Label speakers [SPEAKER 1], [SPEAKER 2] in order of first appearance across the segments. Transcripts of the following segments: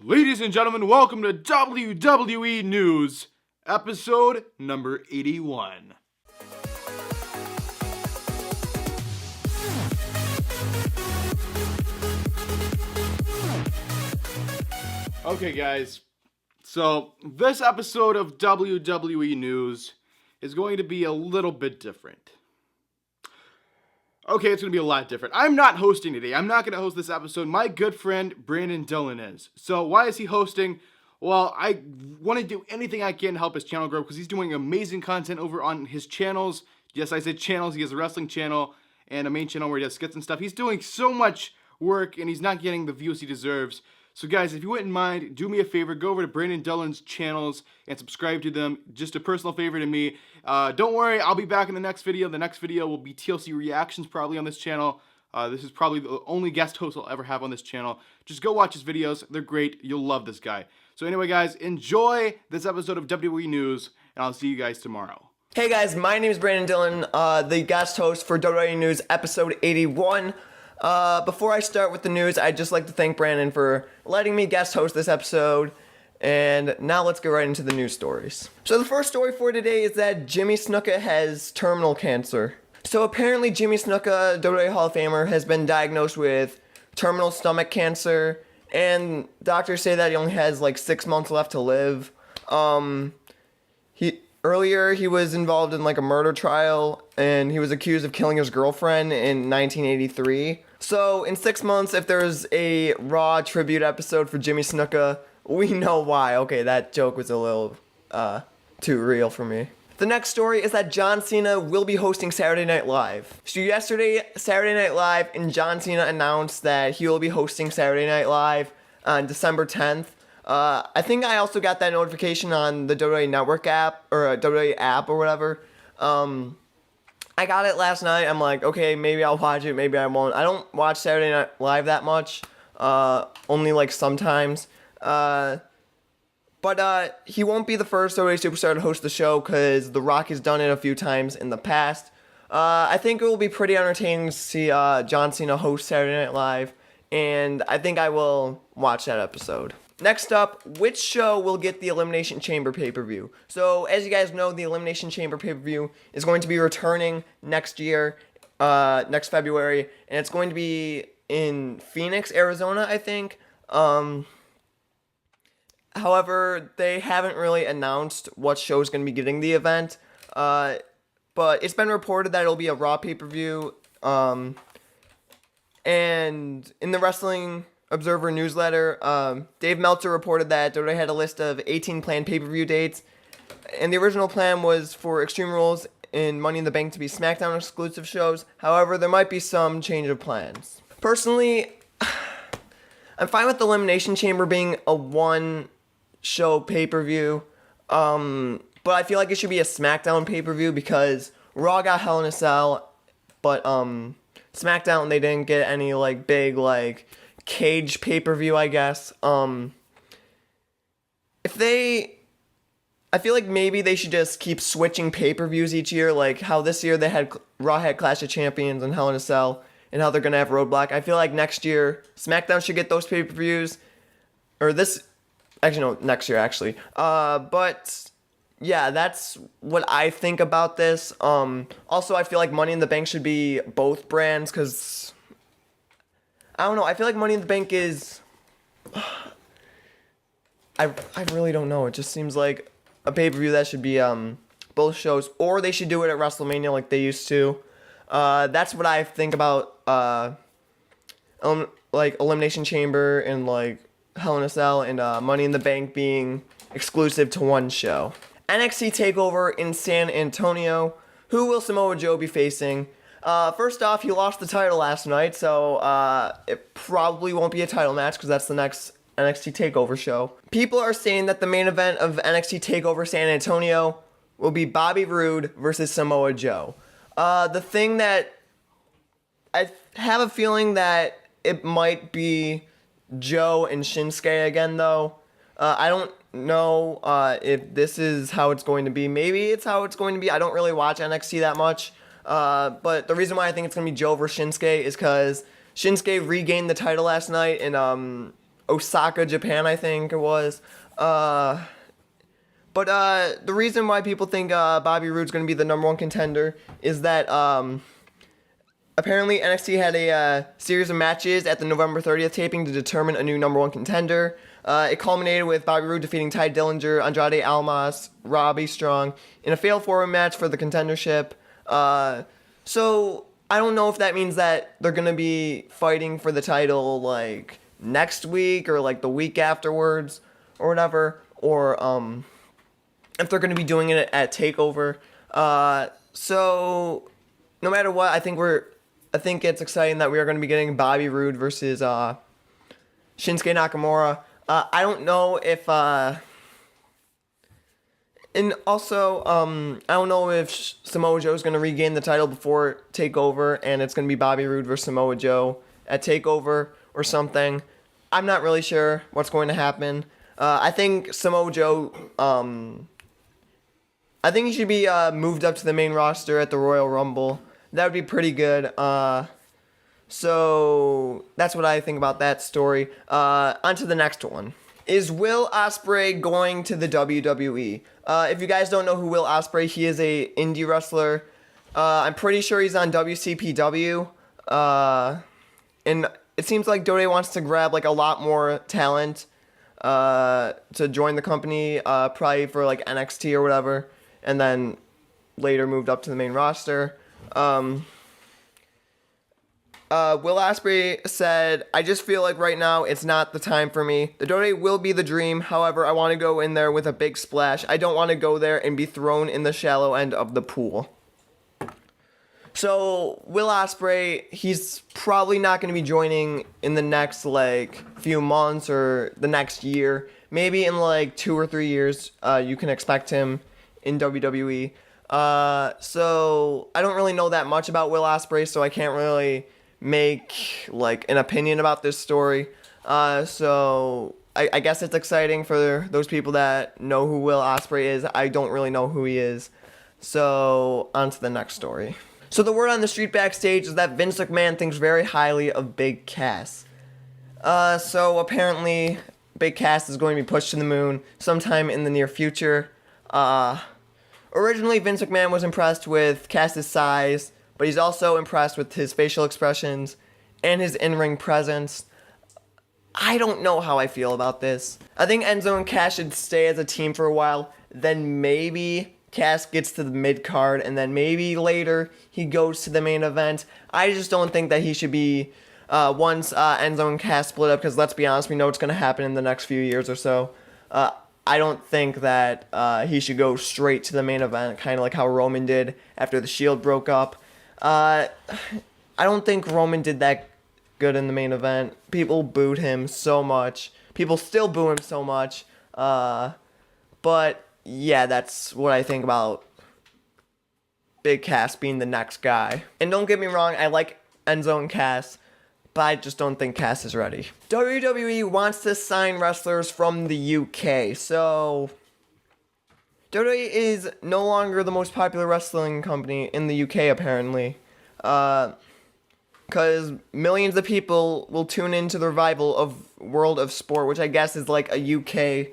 [SPEAKER 1] Ladies and gentlemen, welcome to WWE News, episode number 81. Okay guys, so this episode of WWE News is going to be a little bit different. Okay, it's going to be a lot different. I'm not hosting today. I'm not going to host this episode. My good friend, Brandon Dillon, is. So why is he hosting? Well, I want to do anything I can to help his channel grow because he's doing amazing content over on his channels. Yes, I said channels. He has a wrestling channel and a main channel where he does skits and stuff. He's doing so much work and he's not getting the views he deserves. So guys, if you wouldn't mind, do me a favor, go over to Brandon Dillon's channels and subscribe to them. Just a personal favor to me. Don't worry, I'll be back in the next video. The next video will be TLC reactions probably on this channel. This is probably the only guest host I'll ever have on this channel. Just go watch his videos. They're great. You'll love this guy. So anyway, guys, enjoy this episode of WWE News, and I'll see you guys tomorrow.
[SPEAKER 2] Hey guys, my name is Brandon Dillon, the guest host for WWE News episode 81. Before I start with the news, I'd just like to thank Brandon for letting me guest host this episode. And now let's get right into the news stories. So the first story for today is that Jimmy Snuka has terminal cancer. So apparently Jimmy Snuka, WWE Hall of Famer, has been diagnosed with terminal stomach cancer. And doctors say that he only has like 6 months left to live. Earlier, he was involved in like a murder trial, and he was accused of killing his girlfriend in 1983. So, in 6 months, if there's a Raw tribute episode for Jimmy Snuka, we know why. Okay, that joke was a little too real for me. The next story is that John Cena will be hosting Saturday Night Live. So yesterday, Saturday Night Live, and John Cena announced that he will be hosting Saturday Night Live on December 10th. I think I also got that notification on the WWE Network app, or WWE app or whatever. I got it last night. I'm like, okay, maybe I'll watch it, maybe I won't. I don't watch Saturday Night Live that much, only like sometimes. But he won't be the first WWE superstar to host the show because The Rock has done it a few times in the past. I think it will be pretty entertaining to see John Cena host Saturday Night Live, and I think I will watch that episode. Next up, which show will get the Elimination Chamber pay-per-view? So, as you guys know, the Elimination Chamber pay-per-view is going to be returning next year, next February, and it's going to be in Phoenix, Arizona, I think. However, they haven't really announced what show is going to be getting the event, but it's been reported that it'll be a Raw pay-per-view, and in the Wrestling Observer newsletter, Dave Meltzer reported that WWE had a list of 18 planned pay-per-view dates, and the original plan was for Extreme Rules and Money in the Bank to be SmackDown exclusive shows. However, there might be some change of plans. Personally, I'm fine with the Elimination Chamber being a one-show pay-per-view, but I feel like it should be a SmackDown pay-per-view because Raw got Hell in a Cell, but SmackDown, they didn't get any like big like cage pay-per-view, I guess. I feel like maybe they should just keep switching pay-per-views each year, like how this year they had Raw had Clash of Champions and Hell in a Cell, and how they're gonna have Roadblock. I feel like next year SmackDown should get those pay-per-views, or next year actually. But yeah, that's what I think about this. Also, I feel like Money in the Bank should be both brands, because I don't know. I feel like Money in the Bank is... I really don't know. It just seems like a pay-per-view that should be both shows. Or they should do it at WrestleMania like they used to. That's what I think about like Elimination Chamber and like Hell in a Cell and Money in the Bank being exclusive to one show. NXT TakeOver in San Antonio. Who will Samoa Joe be facing? First off, he lost the title last night, so it probably won't be a title match because that's the next NXT TakeOver show. People are saying that the main event of NXT TakeOver San Antonio will be Bobby Roode versus Samoa Joe. The thing that I have a feeling that it might be Joe and Shinsuke again, though. I don't know if this is how it's going to be. Maybe it's how it's going to be. I don't really watch NXT that much. But the reason why I think it's going to be Joe versus Shinsuke is because Shinsuke regained the title last night, and Osaka, Japan, I think it was. But the reason why people think Bobby Roode's going to be the number one contender is that apparently NXT had a series of matches at the November 30th taping to determine a new number one contender. It culminated with Bobby Roode defeating Ty Dillinger, Andrade Almas, Robbie Strong in a fatal four-way match for the contendership. So I don't know if that means that they're going to be fighting for the title like next week or like the week afterwards or whatever, or if they're going to be doing it at TakeOver. So no matter what, I think it's exciting that we are going to be getting Bobby Roode versus Shinsuke Nakamura. I don't know if and also I don't know if Samoa Joe is going to regain the title before TakeOver, and it's going to be Bobby Roode versus Samoa Joe at TakeOver or something. I'm not really sure what's going to happen. I think Samoa Joe, I think he should be moved up to the main roster at the Royal Rumble. That would be pretty good. So that's what I think about that story. On to the next one. Is Will Ospreay going to the WWE? If you guys don't know who Will Ospreay, he is a indie wrestler. I'm pretty sure he's on WCPW. And it seems like WWE wants to grab like a lot more talent to join the company, probably for like NXT or whatever, and then later moved up to the main roster. Will Ospreay said, "I just feel like right now it's not the time for me. The WWE will be the dream. However, I want to go in there with a big splash. I don't want to go there and be thrown in the shallow end of the pool." So Will Ospreay, he's probably not going to be joining in the next like few months or the next year. Maybe in like 2 or 3 years, you can expect him in WWE. So I don't really know that much about Will Ospreay, so I can't really make like an opinion about this story. So I guess it's exciting for those people that know who Will Ospreay is. I don't really know who he is. So on to the next story. So the word on the street backstage is that Vince McMahon thinks very highly of Big Cass. So apparently Big Cass is going to be pushed to the moon sometime in the near future. Originally Vince McMahon was impressed with Cass's size, but he's also impressed with his facial expressions and his in-ring presence. I don't know how I feel about this. I think Enzo and Cass should stay as a team for a while, then maybe Cass gets to the mid-card, and then maybe later he goes to the main event. I just don't think that he should be, once Enzo and Cass split up, because let's be honest, we know what's going to happen in the next few years or so. I don't think that he should go straight to the main event, kind of like how Roman did after the Shield broke up. I don't think Roman did that good in the main event. People booed him so much. People still boo him so much. But yeah, that's what I think about Big Cass being the next guy. And don't get me wrong, I like Enzo and Cass, but I just don't think Cass is ready. WWE wants to sign wrestlers from the UK. So WWE is no longer the most popular wrestling company in the UK, apparently. Because millions of people will tune into the revival of World of Sport, which I guess is like a UK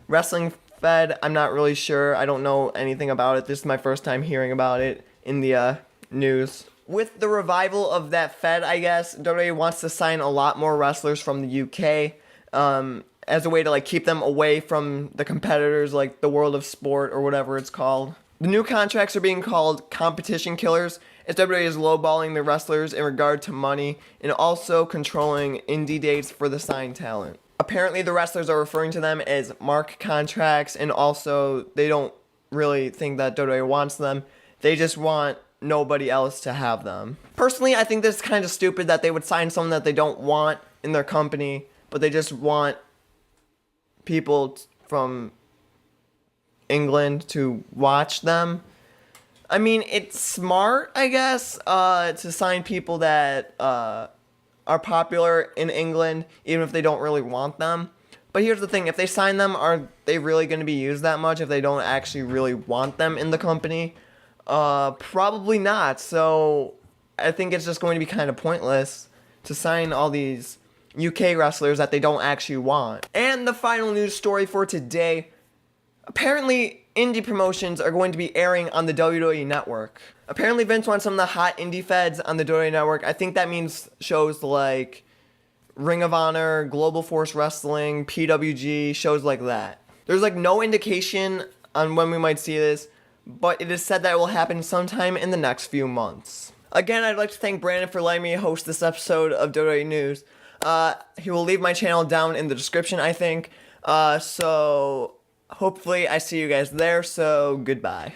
[SPEAKER 2] wrestling fed. I'm not really sure. I don't know anything about it. This is my first time hearing about it in the news. With the revival of that fed, I guess, WWE wants to sign a lot more wrestlers from the UK as a way to like keep them away from the competitors like the World of Sport or whatever it's called. The new contracts are being called competition killers, as WWE is lowballing the wrestlers in regard to money and also controlling indie dates for the signed talent. Apparently the wrestlers are referring to them as mark contracts, and also they don't really think that WWE wants them. They just want nobody else to have them. Personally, I think this is kind of stupid that they would sign someone that they don't want in their company, but they just want people from England to watch them. I mean, it's smart, I guess, to sign people that are popular in England, even if they don't really want them. But here's the thing, if they sign them, are they really going to be used that much if they don't actually really want them in the company? Probably not. So I think it's just going to be kind of pointless to sign all these UK wrestlers that they don't actually want. And the final news story for today, apparently indie promotions are going to be airing on the WWE Network. Apparently Vince wants some of the hot indie feds on the WWE Network. I think that means shows like Ring of Honor, Global Force Wrestling, PWG, shows like that. There's like no indication on when we might see this, but it is said that it will happen sometime in the next few months. Again, I'd like to thank Brandon for letting me host this episode of WWE News. He will leave my channel down in the description, I think. So hopefully I see you guys there, so goodbye.